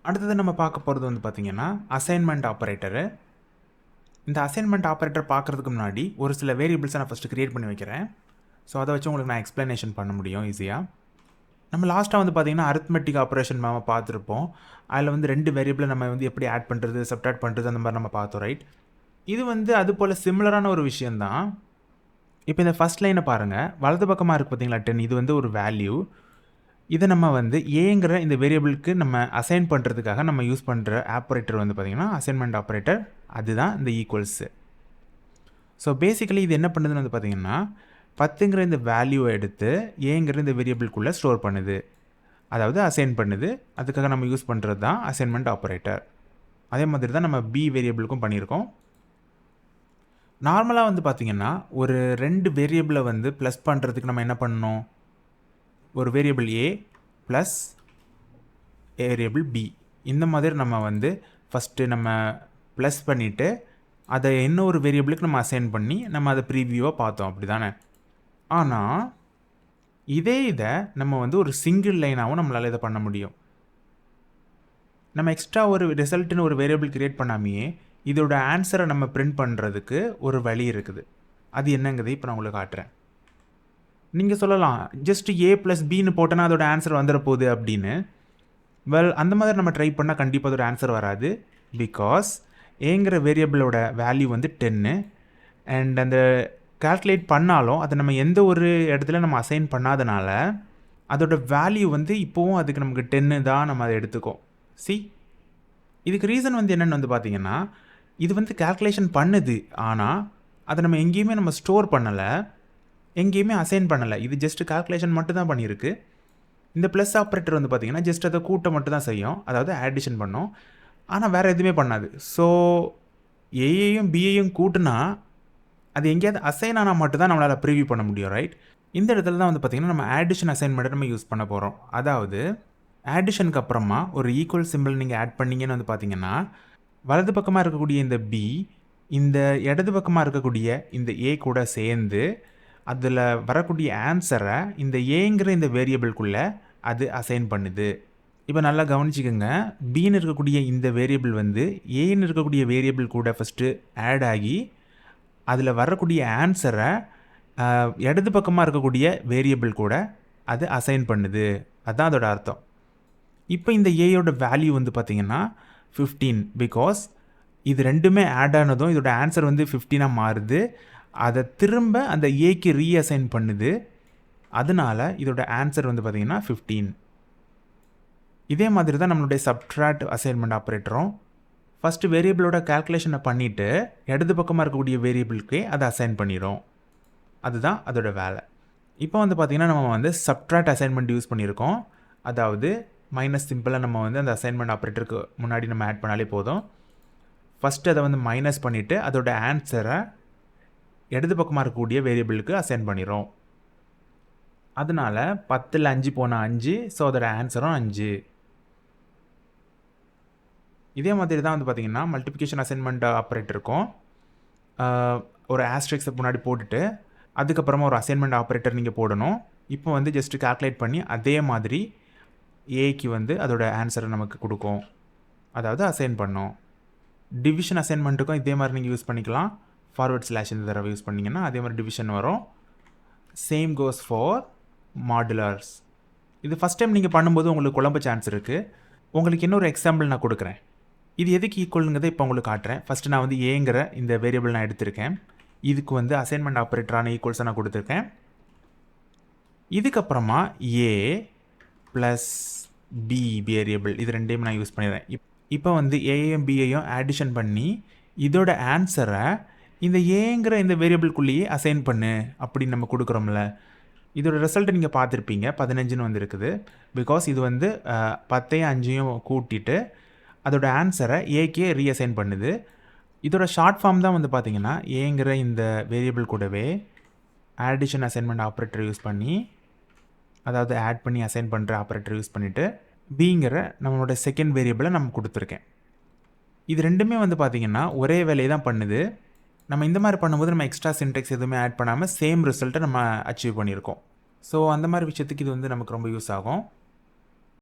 அடுத்தது நம்ம பார்க்க போகிறது வந்து பார்த்திங்கன்னா அசைன்மெண்ட் ஆப்பரேட்டரு. இந்த அசைன்மெண்ட் ஆப்பரேட்டர் பார்க்குறதுக்கு முன்னாடி ஒரு சில வேரியபிள்ஸை நான் ஃபஸ்ட்டு க்ரியேட் பண்ணி வைக்கிறேன். ஸோ அதை வச்சு உங்களுக்கு நான் எக்ஸ்ப்ளனேஷன் பண்ண முடியும் ஈஸியாக. நம்ம லாஸ்ட்டாக வந்து பார்த்திங்கன்னா அரித்மெட்டிக் ஆப்ரேஷன் நம்ம பார்த்துருப்போம். அதில் வந்து 2 வேரியபிளை நம்ம வந்து எப்படி ஆட் பண்ணுறது, சப்ட்ராக்ட் பண்ணுறது அந்த மாதிரி நம்ம பார்த்தோம், ரைட்? இது வந்து அது போல் சிமிலரான ஒரு விஷயந்தான். இப்போ இந்த ஃபஸ்ட் லைனை பாருங்கள், வலது பக்கமாக இருக்குது பார்த்தீங்களா 10, இது வந்து ஒரு வேல்யூ. இதை நம்ம வந்து ஏங்கிற இந்த வேரியபிளுக்கு நம்ம அசைன் பண்ணுறதுக்காக நம்ம யூஸ் பண்ணுற ஆப்ரேட்டர் வந்து பார்த்திங்கன்னா அசைன்மெண்ட் ஆப்ரேட்டர். அதுதான் இந்த ஈக்குவல்ஸு. ஸோ பேசிக்கலி இது என்ன பண்ணுதுன்னு வந்து பார்த்திங்கன்னா 10ங்கிற இந்த வேல்யூவை எடுத்து ஏங்கிற இந்த வேரியபிள்குள்ளே ஸ்டோர் பண்ணுது, அதாவது அசைன் பண்ணுது. அதுக்காக நம்ம யூஸ் பண்ணுறது தான் அசைன்மெண்ட் ஆப்ரேட்டர். அதே மாதிரி தான் நம்ம பி வேரியபிளுக்கும் பண்ணியிருக்கோம். நார்மலாக வந்து பார்த்திங்கன்னா ஒரு 2 வேரியபிளை வந்து ப்ளஸ் பண்ணுறதுக்கு நம்ம என்ன பண்ணணும், ஒரு வேரியபிள் ஏ ப்ளஸ் வேரியபிள் பி இந்த மாதிரி நம்ம வந்து ஃபஸ்ட்டு நம்ம ப்ளஸ் பண்ணிவிட்டு அதை இன்னொரு வேரியபிளுக்கு நம்ம அசைன் பண்ணி நம்ம அதை ப்ரீவியூவாக பார்த்தோம், அப்படி தானே? ஆனால் இதை நம்ம வந்து ஒரு சிங்கிள் லைனாகவும் நம்மளால் இதை பண்ண முடியும். நம்ம எக்ஸ்ட்ரா ஒரு ரிசல்ட்டுன்னு ஒரு வேரியபிள் க்ரியேட் பண்ணாமையே இதோட ஆன்சரை நம்ம பிரிண்ட் பண்ணுறதுக்கு ஒரு வழி இருக்குது. அது என்னங்கிறது இப்போ நான் உங்களுக்கு காட்டுறேன். நீங்கள் சொல்லலாம் ஜஸ்ட் ஏ ப்ளஸ் பின்னு போட்டோன்னா அதோட ஆன்சர் வந்துட போகுது அப்படின்னு. வெல், அந்த மாதிரி நம்ம ட்ரை பண்ணால் கண்டிப்பாக அதோட ஆன்சர் வராது. பிகாஸ் ஏங்கிற வேரியபிளோட வேல்யூ வந்து 10 அண்ட் அந்த கால்குலேட் பண்ணாலும் அதை நம்ம எந்த ஒரு இடத்துல நம்ம அசைன் பண்ணாதனால அதோட வேல்யூ வந்து இப்போவும் அதுக்கு நமக்கு 10 தான் நம்ம அதை எடுத்துக்கோம். இதுக்கு ரீசன் வந்து என்னென்னு வந்து பார்த்திங்கன்னா இது வந்து கால்குலேஷன் பண்ணுது, ஆனால் அதை நம்ம எங்கேயுமே நம்ம ஸ்டோர் பண்ணலை, எங்கேயுமே அசைன் பண்ணலை. இது ஜஸ்ட் கால்குலேஷன் மட்டும் தான் பண்ணியிருக்கு. இந்த ப்ளஸ் ஆப்ரேட்டர் வந்து பார்த்திங்கன்னா ஜஸ்ட் அதை கூட்ட மட்டும் தான் செய்யும், அதாவது ஆடிஷன் பண்ணோம், ஆனால் வேறு எதுவுமே பண்ணாது. ஸோ ஏயையும் பியையும் கூட்டினா அது எங்கேயாவது அசைன் ஆனால் மட்டும்தான் நம்மளால் ப்ரிவியூ பண்ண முடியும், ரைட்? இந்த இடத்துல தான் வந்து பார்த்திங்கன்னா நம்ம ஆடிஷன் அசைன்மெண்ட்டை நம்ம யூஸ் பண்ண போகிறோம். அதாவது ஆடிஷனுக்கு அப்புறமா ஒரு ஈக்குவல் சிம்பிள் நீங்கள் ஆட் பண்ணிங்கன்னு வந்து பார்த்திங்கன்னா வலது பக்கமாக இருக்கக்கூடிய இந்த பி இந்த இடது பக்கமாக இருக்கக்கூடிய இந்த ஏ கூட சேர்ந்து அதில் வரக்கூடிய ஆன்சரை இந்த ஏங்கிற இந்த வேரியபிள்குள்ளே அது அசைன் பண்ணுது. இப்போ நல்லா கவனிச்சிக்கோங்க, பின்னு இருக்கக்கூடிய இந்த வேரியபிள் வந்து ஏன்னு இருக்கக்கூடிய வேரியபிள் கூட ஃபஸ்ட்டு ஆட் ஆகி அதில் வரக்கூடிய ஆன்சரை இடது பக்கமாக இருக்கக்கூடிய வேரியபிள் கூட அது அசைன் பண்ணுது. அதுதான் அதோட அர்த்தம். இப்போ இந்த ஏயோட வேல்யூ வந்து பார்த்திங்கன்னா 15, பிகாஸ் இது ரெண்டுமே ஆட் ஆனதும் இதோட ஆன்சர் வந்து 15 மாறுது. அதை திரும்ப அந்த ஏக்கு ரீஅசைன் பண்ணுது, அதனால இதோட ஆன்சர் வந்து பார்த்திங்கன்னா 15. இதே மாதிரி தான் நம்மளுடைய சப்ட்ராக்ட் அசைன்மெண்ட் ஆப்ரேட்டரும் ஃபஸ்ட்டு வேரியபிளோட கால்குலேஷனை பண்ணிவிட்டு இடது பக்கமாக இருக்கக்கூடிய வேரியபிளுக்கே அதை அசைன் பண்ணிடும். அதுதான் அதோட வேலை. இப்போ வந்து பார்த்திங்கன்னா நம்ம வந்து சப்ட்ராக்ட் அசைன்மெண்ட் யூஸ் பண்ணியிருக்கோம். அதாவது மைனஸ் சிம்பிளாக நம்ம வந்து அந்த அசைன்மெண்ட் ஆப்ரேட்டருக்கு முன்னாடி நம்ம ஆட் பண்ணாலே போதும். ஃபஸ்ட்டு அதை வந்து மைனஸ் பண்ணிவிட்டு அதோட ஆன்சரை இடது பக்கமாக இருக்கக்கூடிய வேரியபிளுக்கு அசைன் பண்ணிடும். அதனால் 10ல் 5 போனால் 5, ஸோ அதோட ஆன்சரும் 5. இதே மாதிரி தான் வந்து பார்த்திங்கன்னா மல்டிப்ளிகேஷன் அசைன்மெண்ட் ஆப்ரேட்டருக்கும் ஒரு ஆஸ்ட்ரிக்ஸை முன்னாடி போட்டுட்டு அதுக்கப்புறமா ஒரு அசைன்மெண்ட் ஆப்ரேட்டர் நீங்கள் போடணும். இப்போ வந்து ஜஸ்ட்டு கால்குலேட் பண்ணி அதே மாதிரி ஏக்கு வந்து அதோட ஆன்சரை நமக்கு கொடுக்கும், அதாவது அசைன் பண்ணோம். டிவிஷன் அசைன்மெண்ட்டுக்கும் இதே மாதிரி நீங்கள் யூஸ் பண்ணிக்கலாம். ஃபார்வர்ட் ஸ்லாஷ் இந்த தடவை யூஸ் பண்ணிங்கன்னா அதே மாதிரி டிவிஷன் வரும். Same goes for modulus. இது ஃபஸ்ட் டைம் நீங்கள் பண்ணும்போது உங்களுக்கு குழம்ப சான்ஸ் இருக்குது. உங்களுக்கு இன்னொரு எக்ஸாம்பிள் நான் கொடுக்குறேன். இது எதுக்கு ஈக்குவலுங்கிறத இப்போ உங்களுக்கு காட்டுறேன். ஃபஸ்ட்டு நான் வந்து ஏங்கிற இந்த வேரியபிள் நான் எடுத்திருக்கேன். இதுக்கு வந்து அசைன்மெண்ட் ஆப்ரேட்டரான ஈக்குவல்ஸை நான் கொடுத்துருக்கேன். இதுக்கப்புறமா ஏ ப்ளஸ் பி வேரியபிள் இது ரெண்டையும் நான் யூஸ் பண்ணிடுறேன். இப்போ வந்து ஏயையும் பியையும் ஆடிஷன் பண்ணி இதோட ஆன்சரை இந்த ஏங்கிற இந்த வேரியபிள்குள்ளேயே அசைன் பண்ணு அப்படின்னு நம்ம கொடுக்குறோம்ல. இதோட ரிசல்ட்டை நீங்கள் பார்த்துருப்பீங்க, 15ன்னு வந்து இருக்குது. பிகாஸ் இது வந்து 10ஐயும் 5ஐயும் கூட்டிட்டு அதோட ஆன்சரை ஏக்கே ரீஅசைன் பண்ணுது. இதோட ஷார்ட் ஃபார்ம் தான் வந்து பார்த்திங்கன்னா ஏங்கிற இந்த வேரியபிள் கூடவே ஆடிஷன் அசைன்மெண்ட் ஆப்ரேட்டர் யூஸ் பண்ணி, அதாவது ஆட் பண்ணி அசைன் பண்ணுற ஆப்ரேட்டர் யூஸ் பண்ணிவிட்டு பிங்கிற நம்மளோட செகண்ட் வேரியபிளை நம்ம கொடுத்துருக்கேன். இது ரெண்டுமே வந்து பார்த்திங்கன்னா ஒரே வேலையை தான் பண்ணுது. நம்ம இந்த மாதிரி பண்ணும்போது நம்ம எக்ஸ்ட்ரா சின்டெக்ஸ் எதுவுமே ஆட் பண்ணாமல் சேம் ரிசல்ட்டை நம்ம அச்சீவ் பண்ணியிருக்கோம். ஸோ அந்த மாதிரி விஷயத்துக்கு இது வந்து நமக்கு ரொம்ப யூஸ் ஆகும்.